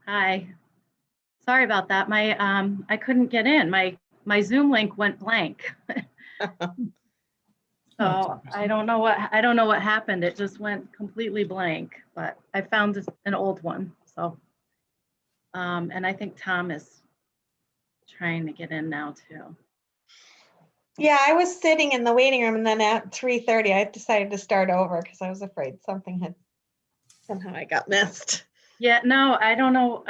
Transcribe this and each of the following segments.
Hi. Sorry about that. I couldn't get in. My Zoom link went blank. So I don't know what happened. It just went completely blank, but I found an old one. So and I think Tom is trying to get in now too. Yeah, I was sitting in the waiting room, and then at 3:30, I decided to start over because I was afraid something had somehow I got missed. Yeah, no, I don't know.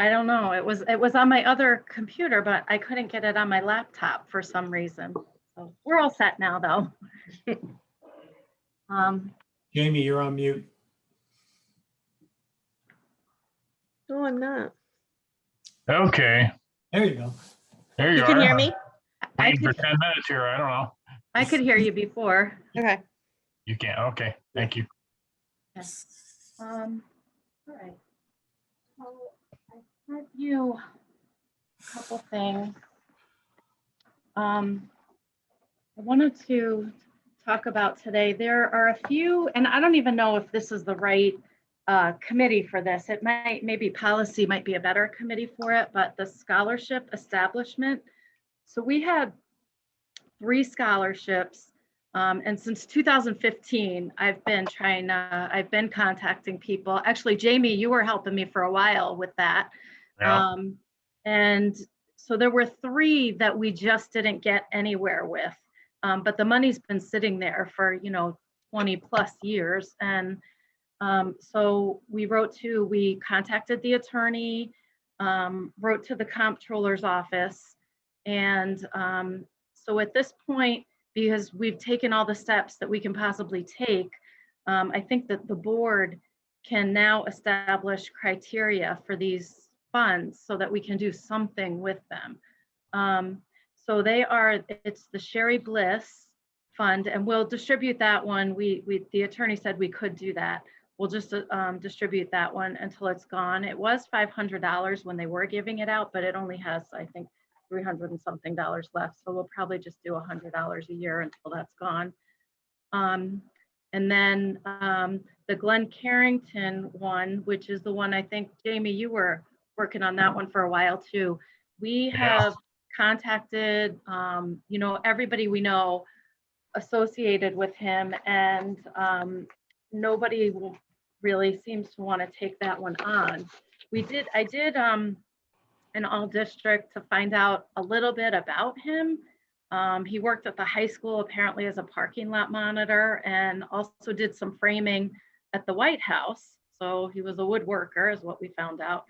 It was on my other computer, but I couldn't get it on my laptop for some reason. So we're all set now though. Jamie, you're on mute. No, I'm not. Okay, There you go. there you You are. can hear me? I Waiting for could 10 minutes here. I don't know. I could hear you before. Okay. You can't. Okay, thank you. All right. So I sent you a couple things. I wanted to talk about today. There are a few, and I don't even know if this is the right committee for this. It maybe policy might be a better committee for it, but the scholarship establishment. So we had 3 scholarships. And since 2015, I've been contacting people. Actually, Jamie, you were helping me for a while with that. Yeah. And so there were 3 that we just didn't get anywhere with. But the money's been sitting there for, 20 plus years. And so we contacted the attorney, wrote to the comptroller's office. And so at this point, because we've taken all the steps that we can possibly take, I think that the board can now establish criteria for these funds so that we can do something with them. So it's the Sherry Bliss Fund, and we'll distribute that one. The attorney said we could do that. We'll just distribute that one until it's gone. It was $500 when they were giving it out, but it only has, I think, $300 and something left. So we'll probably just do $100 a year until that's gone. And then the Glen Carrington one, which is the one I think, Jamie, you were working on that one for a while too. We have contacted, everybody we know associated with him, and nobody really seems to want to take that one on. I did an all district to find out a little bit about him. He worked at the high school apparently as a parking lot monitor, and also did some framing at the White House. So he was a woodworker is what we found out.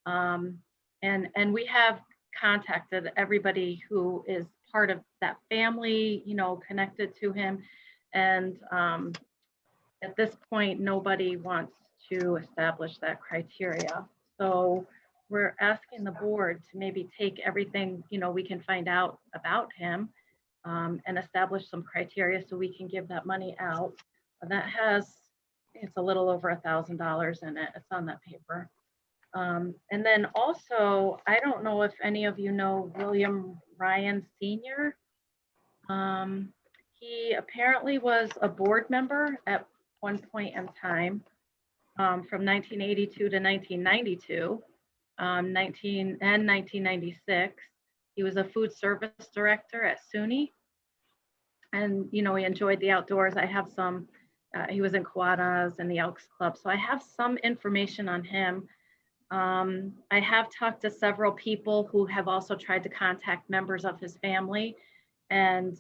And we have contacted everybody who is part of that family, connected to him. And at this point, nobody wants to establish that criteria. So we're asking the board to maybe take everything, we can find out about him, and establish some criteria so we can give that money out. It's a little over $1,000 in it. It's on that paper. And then also, I don't know if any of you know William Ryan Sr. He apparently was a board member at one point in time, from 1982 to 1992, 1996. He was a food service director at SUNY. And, he enjoyed the outdoors. I have some, he was in Kiwanis and the Elks Club. So I have some information on him. I have talked to several people who have also tried to contact members of his family, and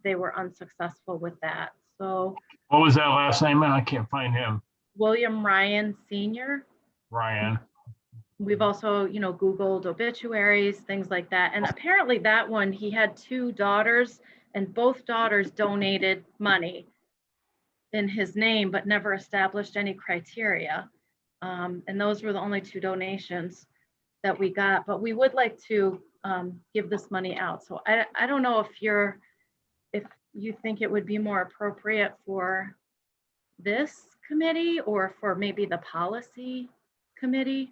they were unsuccessful with that. So What was that last name? I can't find him. William Ryan Sr. Ryan. We've also, Googled obituaries, things like that. And apparently that one, he had 2 daughters, and both daughters donated money in his name, but never established any criteria. And those were the only 2 donations that we got, but we would like to give this money out. So I don't know if you think it would be more appropriate for this committee or for maybe the policy committee.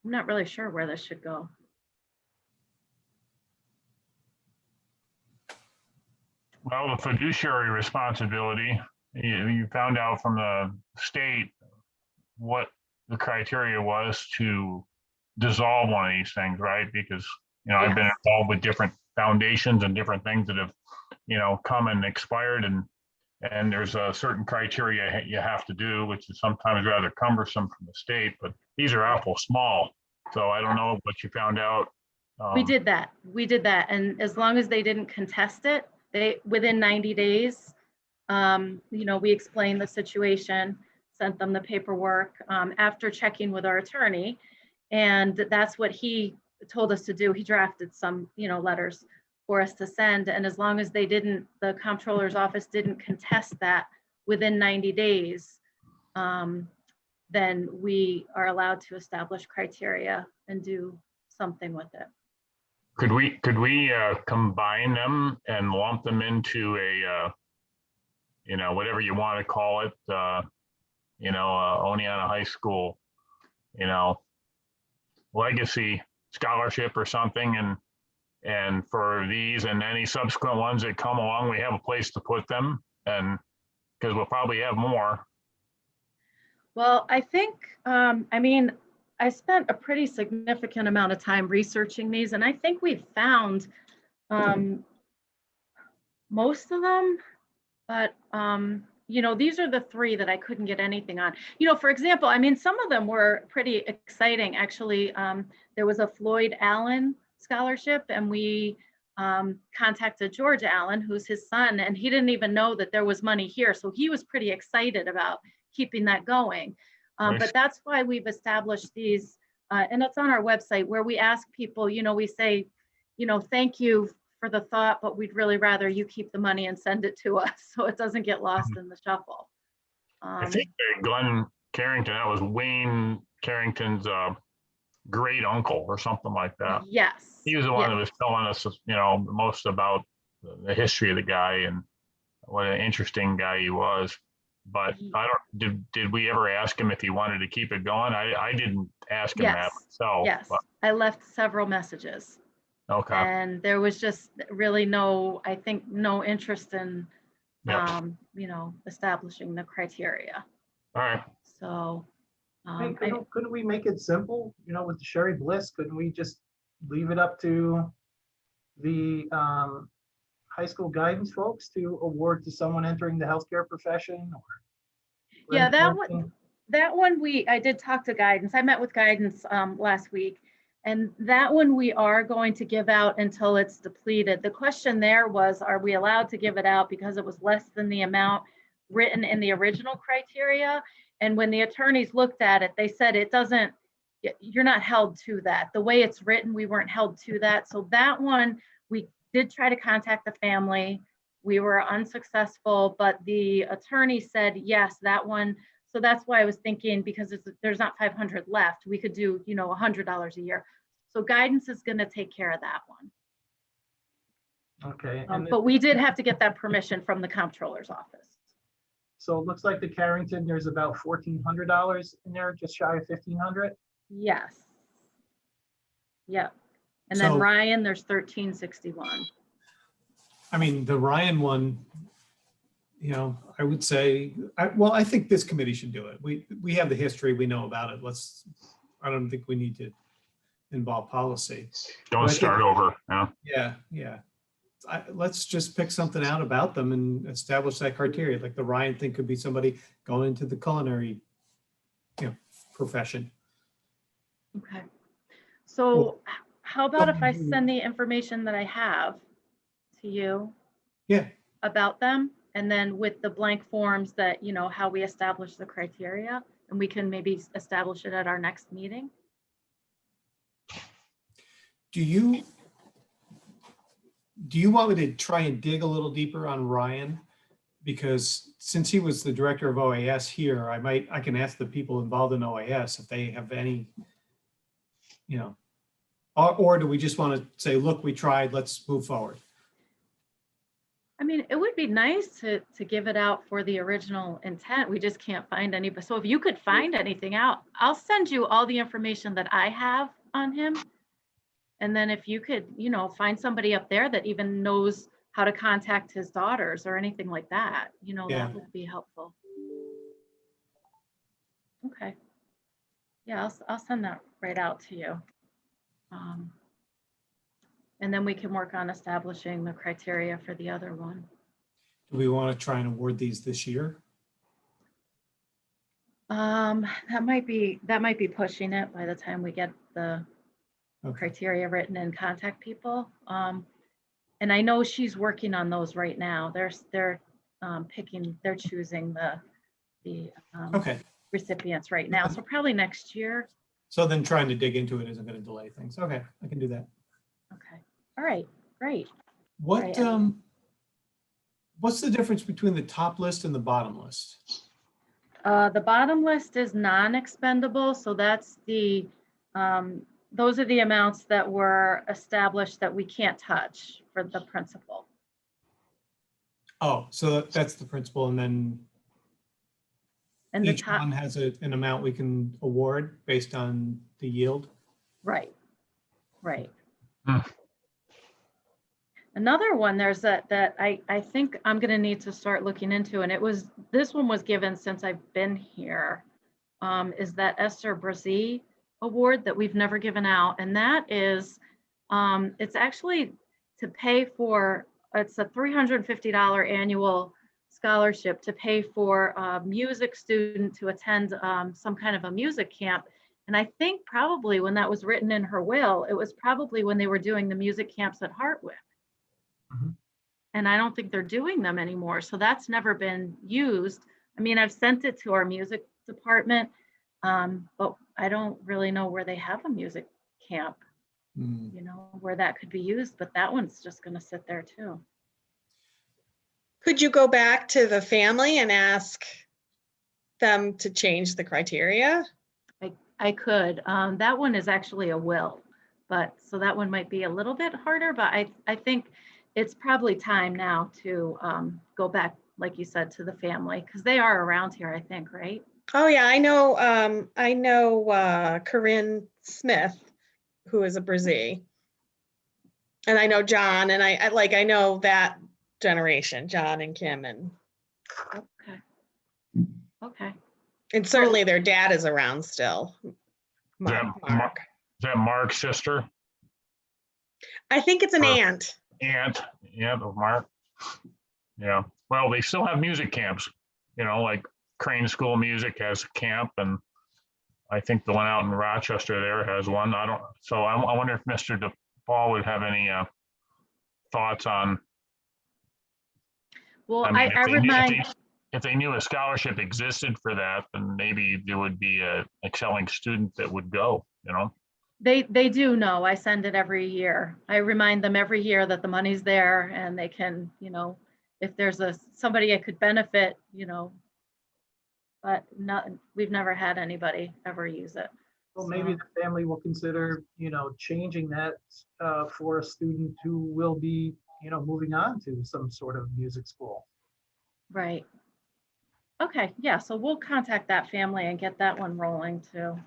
I'm not really sure where this should go. Well, the fiduciary responsibility, you found out from the state what the criteria was to dissolve one of these things, right? Because, I've been involved with different foundations and different things that have, come and expired, and there's a certain criteria you have to do, which is sometimes rather cumbersome from the state, but these are awful small. So I don't know what you found out. We did that. And as long as they didn't contest it, within 90 days, we explained the situation, sent them the paperwork, after checking with our attorney. And that's what he told us to do. He drafted some, letters for us to send. And as long as the comptroller's office didn't contest that within 90 days, then we are allowed to establish criteria and do something with it. Could we combine them and lump them into a, whatever you want to call it, Oneonta High School, legacy scholarship or something, and for these and any subsequent ones that come along, we have a place to put them, and because we'll probably have more. Well, I think, I spent a pretty significant amount of time researching these, and I think we've found most of them, but these are the three that I couldn't get anything on. For example, some of them were pretty exciting. Actually, there was a Floyd Allen scholarship, and we contacted George Allen, who's his son, and he didn't even know that there was money here. So he was pretty excited about keeping that going. Nice. But that's why we've established these, and it's on our website, where we ask people, we say, thank you for the thought, but we'd really rather you keep the money and send it to us so it doesn't get lost in the shuffle. I think Glenn Carrington, that was Wayne Carrington's great uncle or something like that. Yes. He was the one that was telling us, most about the history of the guy and what an interesting guy he was. But did we ever ask him if he wanted to keep it going? I didn't ask him that myself. Yes, but, I left several messages. okay. And there was just really no interest in, Yep. establishing the criteria. All right. So, Hey, couldn't we make it simple, with the Sherry Bliss? Couldn't we just leave it up to the high school guidance folks to award to someone entering the healthcare profession? Or yeah, that one I did talk to guidance. I met with guidance last week, and that one we are going to give out until it's depleted. The question there was, are we allowed to give it out because it was less than the amount written in the original criteria? And when the attorneys looked at it, they said you're not held to that. The way it's written, we weren't held to that. So that one, we did try to contact the family. We were unsuccessful, but the attorney said, yes, that one. So that's why I was thinking, because there's not 500 left, we could do, $100 a year. So guidance is going to take care of that one. Okay. But we did have to get that permission from the comptroller's office. So it looks like the Carrington, there's about $1,400 in there, just shy of 1,500. Yes. Yep. And then So- Ryan, there's 1361. The Ryan one, I would say, I think this committee should do it. We have the history, we know about it. I don't think we need to involve policy. Don't But I think- start over. Yeah. Yeah. Let's just pick something out about them and establish that criteria. Like the Ryan thing could be somebody going into the culinary, profession. Okay. So Well, how about if I send the information that I have to you Yeah, about them, and then with the blank forms that, how we establish the criteria, and we can maybe establish it at our next meeting? do you want me to try and dig a little deeper on Ryan? Because since he was the director of OAS here, I can ask the people involved in OAS if they have any, or do we just want to say, look, we tried, let's move forward? It would be nice to give it out for the original intent. We just can't find any. So if you could find anything out, I'll send you all the information that I have on him. And then if you could, find somebody up there that even knows how to contact his daughters or anything like that, Yeah. that would be helpful. Okay. Yeah, I'll send that right out to you. And then we can work on establishing the criteria for the other one. Do we want to try and award these this year? That might be pushing it by the time we get the Okay. criteria written and contact people. And I know she's working on those right now. They're choosing the Okay. recipients right now. So probably next year. So then trying to dig into it isn't going to delay things. Okay, I can do that. Okay. All right. Great. What, Right. what's the difference between the top list and the bottom list? The bottom list is non-expendable. So that's those are the amounts that were established that we can't touch for the principal. Oh, so that's the principal, and then And the each top, one has an amount we can award based on the yield? right. Hmm. Another one that I think I'm gonna need to start looking into, and this one was given since I've been here, is that Esther Brazee Award that we've never given out. And that is, it's actually to pay for, it's a $350 annual scholarship to pay for a music student to attend some kind of a music camp. And I think probably when that was written in her will, it was probably when they were doing the music camps at Hartwick. Mhm. And I don't think they're doing them anymore. So that's never been used. I mean, I've sent it to our music department, but I don't really know where they have a music camp, Hmm. where that could be used, but that one's just gonna sit there too. Could you go back to the family and ask them to change the criteria? I could, that one is actually a will, but so that one might be a little bit harder, but I think it's probably time now to go back, like you said, to the family, because they are around here, I think, right? Oh yeah, I know Corinne Smith, who is a Brazee. And I know John, and I know that generation, John and Kim, and Okay. certainly their dad is around still. Is that Mark. Is that Mark's sister? I think it's an Or- aunt. Aunt, yeah, of Mark. Yeah, well, they still have music camps, like Crane School Music has a camp, and I think the one out in Rochester there has one. So I wonder if Mr. DePaul would have any thoughts on, Well, I mean, remind, if they knew a scholarship existed for that, then maybe there would be a excelling student that would go, they do know. I send it every year. I remind them every year that the money's there and they can, if there's somebody I could benefit, but we've never had anybody ever use it. Well, maybe the family will consider, changing that for a student who will be, moving on to some sort of music school. Right. Okay, yeah, so we'll contact that family and get that one rolling too.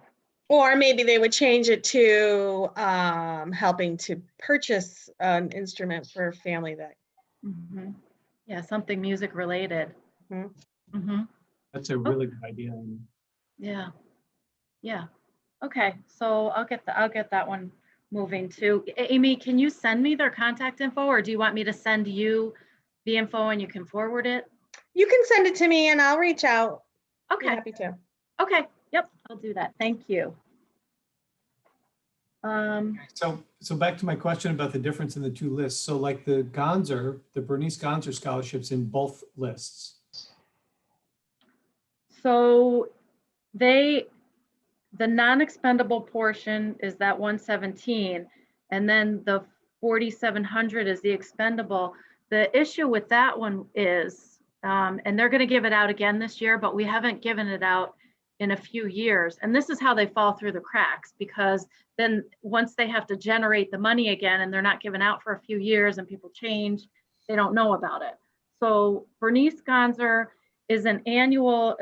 Or maybe they would change it to helping to purchase an instrument for a family that. Mhm. Yeah, something music related. Mhm. Mhm. That's a really good idea. Yeah. Yeah. Okay, so I'll get that one moving too. Amy, can you send me their contact info, or do you want me to send you the info and you can forward it? You can send it to me and I'll reach out. Be Okay. happy to. Okay. Yep, I'll do that. Thank you. So back to my question about the difference in the two lists. So like the Bernice Gonzer scholarships in both lists. So the non-expendable portion is that 117, and then the 4,700 is the expendable. The issue with that one is, and they're going to give it out again this year, but we haven't given it out in a few years. And this is how they fall through the cracks, because then once they have to generate the money again and they're not given out for a few years and people change, they don't know about it. So Bernice Gonzer is an annual,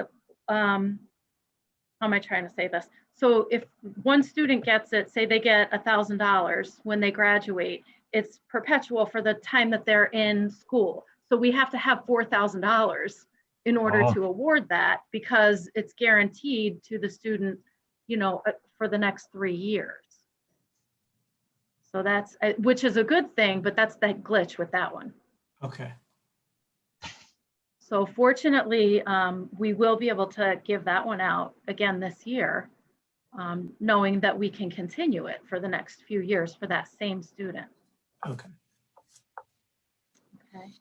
how am I trying to say this? So if one student gets it, say they get $1,000 when they graduate, it's perpetual for the time that they're in school. So we have to have $4,000 in order Oh. to award that, because it's guaranteed to the student, for the next 3 years. So that's, which is a good thing, but that's the glitch with that one. Okay. So fortunately, we will be able to give that one out again this year, knowing that we can continue it for the next few years for that same student. Okay. Okay.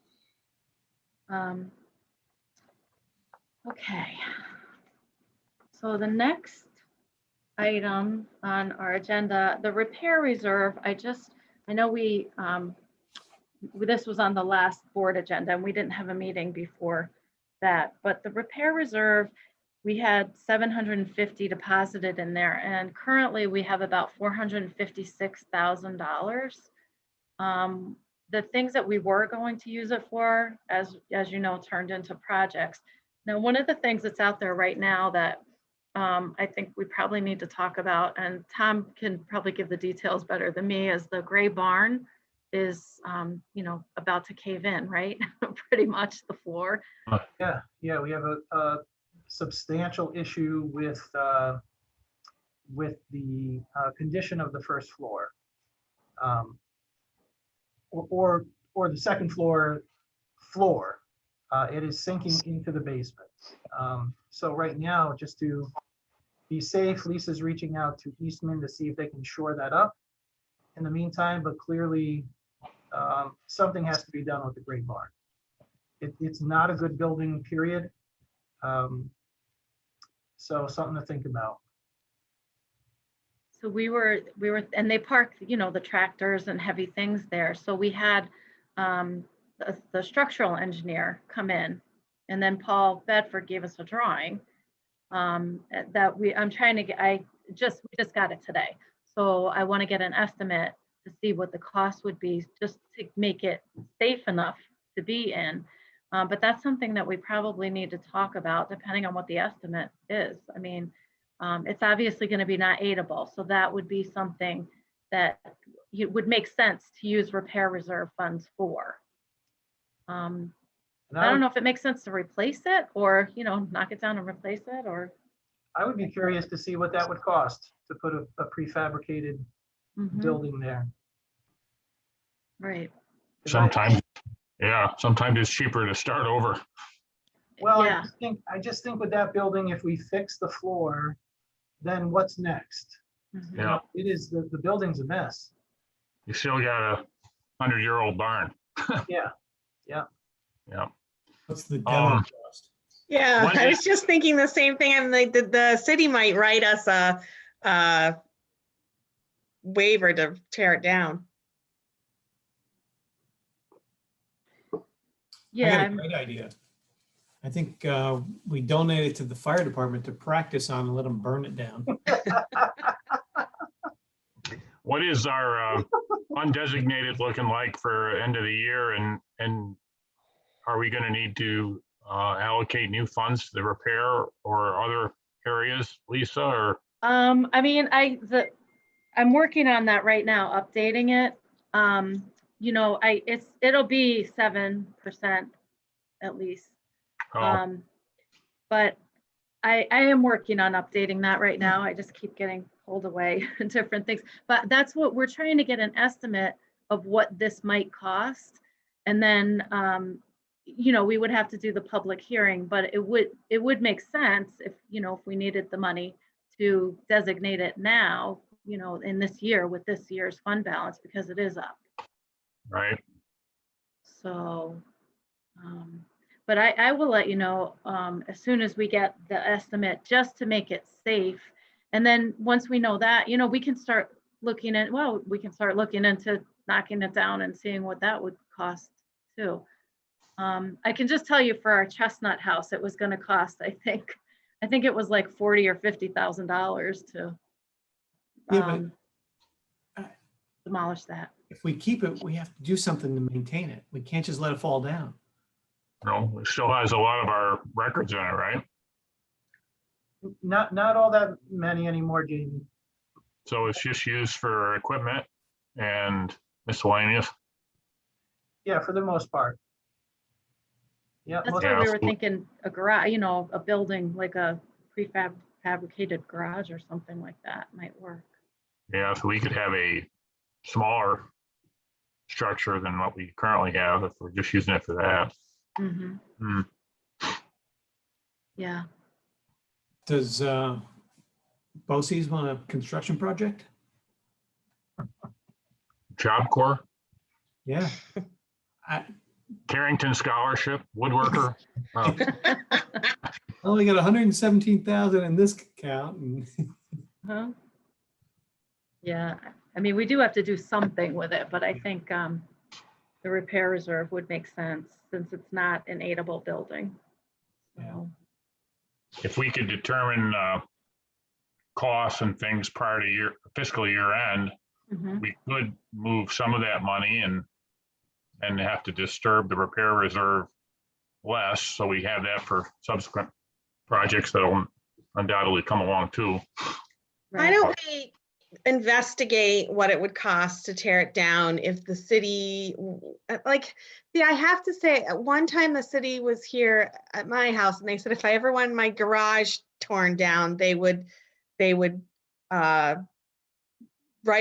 Okay. So the next item on our agenda, the repair reserve, I know this was on the last board agenda and we didn't have a meeting before that, but the repair reserve, we had 750 deposited in there and currently we have about $456,000. The things that we were going to use it for, as you know, turned into projects. Now, one of the things that's out there right now that I think we probably need to talk about, and Tom can probably give the details better than me, is the gray barn is, about to cave in, right? Pretty much the floor. Yeah, we have a substantial issue with the condition of the first floor. Or the second floor. It is sinking into the basement. So right now, just to be safe, Lisa's reaching out to Eastman to see if they can shore that up in the meantime, but clearly something has to be done with the gray barn. It's not a good building, period. So something to think about. So we were, and they parked, the tractors and heavy things there. So we had the structural engineer come in, and then Paul Bedford gave us a drawing that we just got it today. So I want to get an estimate to see what the cost would be just to make it safe enough to be in. But that's something that we probably need to talk about depending on what the estimate is. I mean, it's obviously going to be not aidable. So that would be something that would make sense to use repair reserve funds for. I don't know if it makes sense to replace it or, knock it down and replace it, or. I would be curious to see what that would cost to put a prefabricated building there. Right. Sometimes it's cheaper to start over. Well, Yeah. I just think with that building, if we fix the floor, then what's next? Mhm. Yeah, It is, the building's a mess. you still got a 100-year-old barn. Yeah. Yeah. What's the demo Um, cost? Yeah, What I is- was just thinking the same thing. I'm like, the city might write us a waiver to tear it down. I Yeah. got a great idea. I think we donate it to the fire department to practice on and let them burn it down. What is our undesignated looking like for end of the year, and are we going to need to allocate new funds to the repair or other areas, Lisa? Or I mean, I'm working on that right now, updating it. It'll be 7% at least. But I am working on updating that right now. I just keep getting pulled away in different things. But that's what we're trying to get, an estimate of what this might cost. And then, we would have to do the public hearing, but it would make sense if we needed the money to designate it now, in this year with this year's fund balance, because it is up. right? So, but I will let you know as soon as we get the estimate, just to make it safe. And then once we know that, we can start looking into knocking it down and seeing what that would cost too. I can just tell you for our Chestnut house, it was going to cost, I think it was like $40,000 or $50,000 to Yeah, but demolish that. if we keep it, we have to do something to maintain it. We can't just let it fall down. No, it still has a lot of our records in it, right? Not all that many anymore, Jamie. So it's just used for equipment and miscellaneous. Yeah, for the most part. Yeah, That's most- why we Yeah. were thinking a garage, a building like a fabricated garage or something like that might work. Yeah, so we could have a smaller structure than what we currently have if we're just using it for that. Mhm. Hmm. Yeah. Does BOCES want a construction project? Job Corps, Yeah. I Carrington Scholarship, woodworker. Oh, only got 117,000 in this account. And Huh? Yeah, I mean, we do have to do something with it, but I think the repair reserve would make sense since it's not an aidable building. Yeah. So, if we could determine costs and things prior to fiscal year end, mhm. we could move some of that money and have to disturb the repair reserve less, so we have that for subsequent projects that'll undoubtedly come along too. Why Right. don't we investigate what it would cost to tear it down if the city, like, I have to say, at one time the city was here at my house and they said if I ever wanted my garage torn down, they would write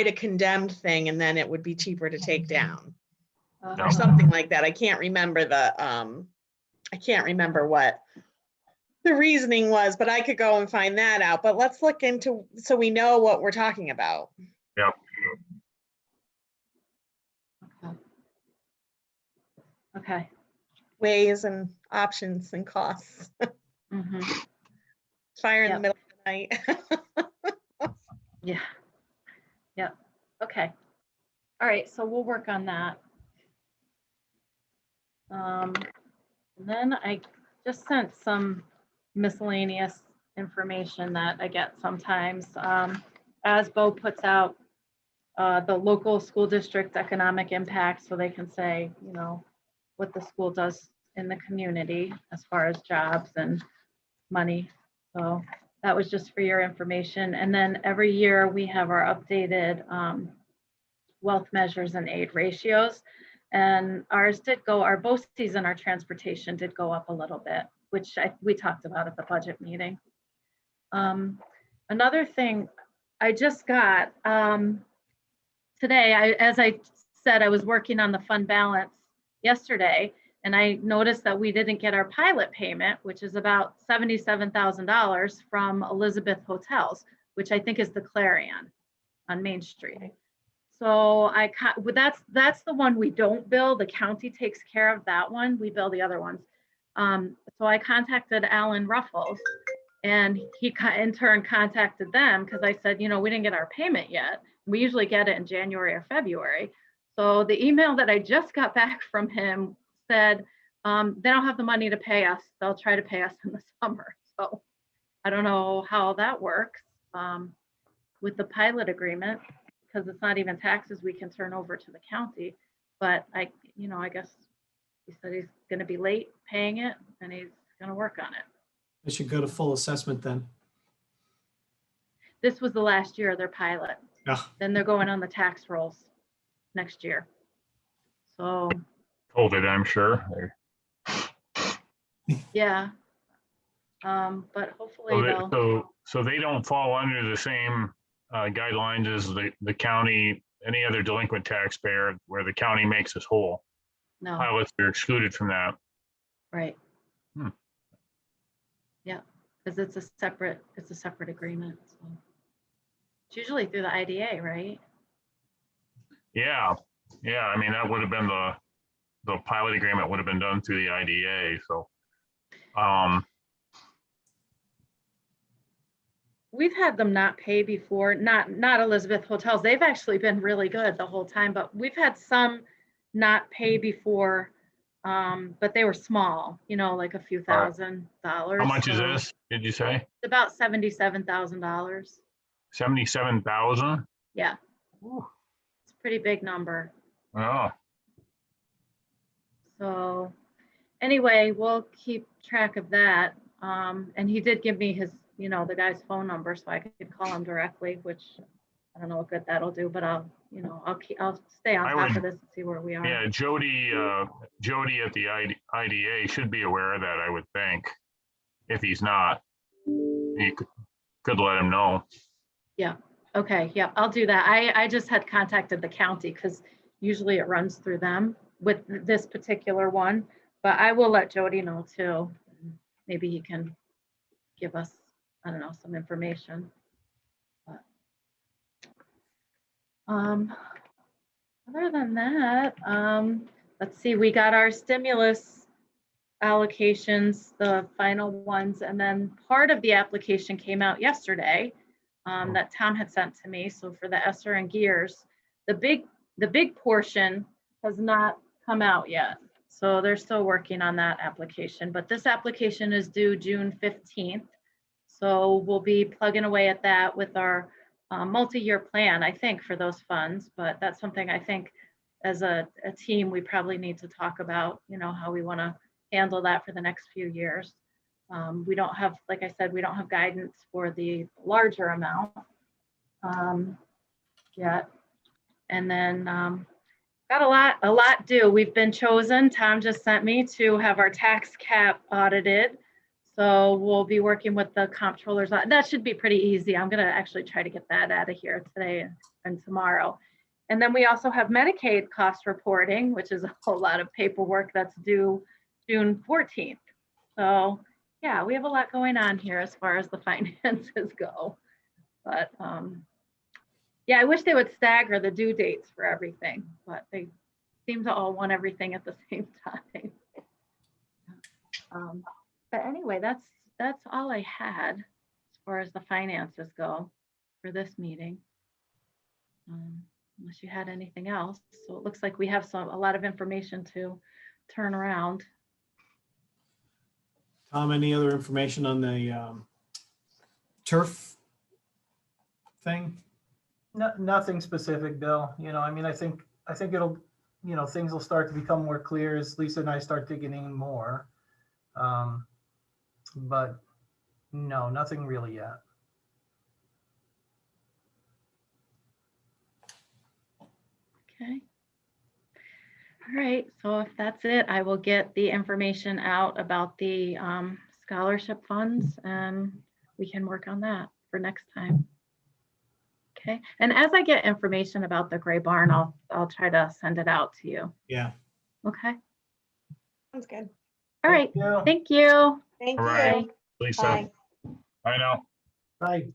a condemned thing and then it would be cheaper to take down. Or something like that. I can't remember what the reasoning was, but I could go and find that out. But let's look into, so we know what we're talking about. Yep. Okay. Ways and options and costs. Mhm. Fire in the Yep. middle of the night. Yeah. Yep. Okay. All right, so we'll work on that. And then I just sent some miscellaneous information that I get sometimes. As Bo puts out the local school district economic impact, so they can say, you know, what the school does in the community as far as jobs and money. So that was just for your information. And then every year we have our updated wealth measures and aid ratios. And ours did go, our BOCES and our transportation did go up a little bit, which we talked about at the budget meeting. Another thing I just got today, as I said, I was working on the fund balance yesterday, and I noticed that we didn't get our pilot payment, which is about $77,000 from Elizabeth Hotels, which I think is the Clarion on Main Street. So that's the one we don't bill. The county takes care of that one. We bill the other ones. So I contacted Alan Ruffles, and he in turn contacted them because I said, you know, we didn't get our payment yet. We usually get it in January or February. So the email that I just got back from him said they don't have the money to pay us. They'll try to pay us in the summer. So I don't know how that works with the pilot agreement, because it's not even taxes we can turn over to the county. But I guess he said he's going to be late paying it and he's going to work on it. they should go to full assessment then. This was the last year of their pilot. Ah, Then they're going on the tax rolls next year. So COVID, I'm sure. yeah. But hopefully they'll. So they don't fall under the same guidelines as the county, any other delinquent taxpayer where the county makes us whole. No, Pilots are excluded from that. right. Hmm. Yeah, because it's a separate agreement. So. It's usually through the IDA, right? Yeah. I mean, that would have been the pilot agreement would have been done through the IDA. So, We've had them not pay before, not Elizabeth Hotels. They've actually been really good the whole time, but we've had some not pay before, but they were small, you know, like a few $1,000. how much is So this? Did you say it's about $77,000. 77,000? Yeah, it's a pretty big number. Oh, So anyway, we'll keep track of that. And he did give me his, you know, the guy's phone number so I could call him directly, which I don't know what good that'll do, but I'll stay on top of this and see where we are. yeah. Jody at the IDA should be aware of that, I would think. If he's not, you could let him know. Yeah. Okay, yeah, I'll do that. I just had contacted the county because usually it runs through them with this particular one, but I will let Jody know too. Maybe he can give us, I don't know, some information. But, other than that, let's see, we got our stimulus allocations, the final ones, and then part of the application came out yesterday that Tom had sent to me. So for the ESSER and GEARS, the big portion has not come out yet. So they're still working on that application, but this application is due June 15th. So we'll be plugging away at that with our multi-year plan, I think, for those funds, but that's something I think as a team, we probably need to talk about, you know, how we want to handle that for the next few years. We don't have, like I said, we don't have guidance for the larger amount yet. And then got a lot due. We've been chosen. Tom just sent me to have our tax cap audited. So we'll be working with the comptrollers. That should be pretty easy. I'm going to actually try to get that out of here today and tomorrow. And then we also have Medicaid cost reporting, which is a whole lot of paperwork that's due June 14th. So yeah, we have a lot going on here as far as the finances go. But yeah, I wish they would stagger the due dates for everything, but they seem to all want everything at the same time. But anyway, that's all I had as far as the finances go for this meeting. Unless you had anything else. So it looks like we have a lot of information to turn around. Tom, any other information on the turf thing? No, nothing specific, Bill. You know, I mean, I think it'll, you know, things will start to become more clear as Lisa and I start digging in more. But no, nothing really yet. Okay. All right, so if that's it, I will get the information out about the scholarship funds and we can work on that for next time. Okay, and as I get information about the Gray Barn, I'll try to send it out to you. Yeah. Okay, Sounds good. all right, Yeah. thank you. Thank All right. you. Lisa, Bye. I know. Bye.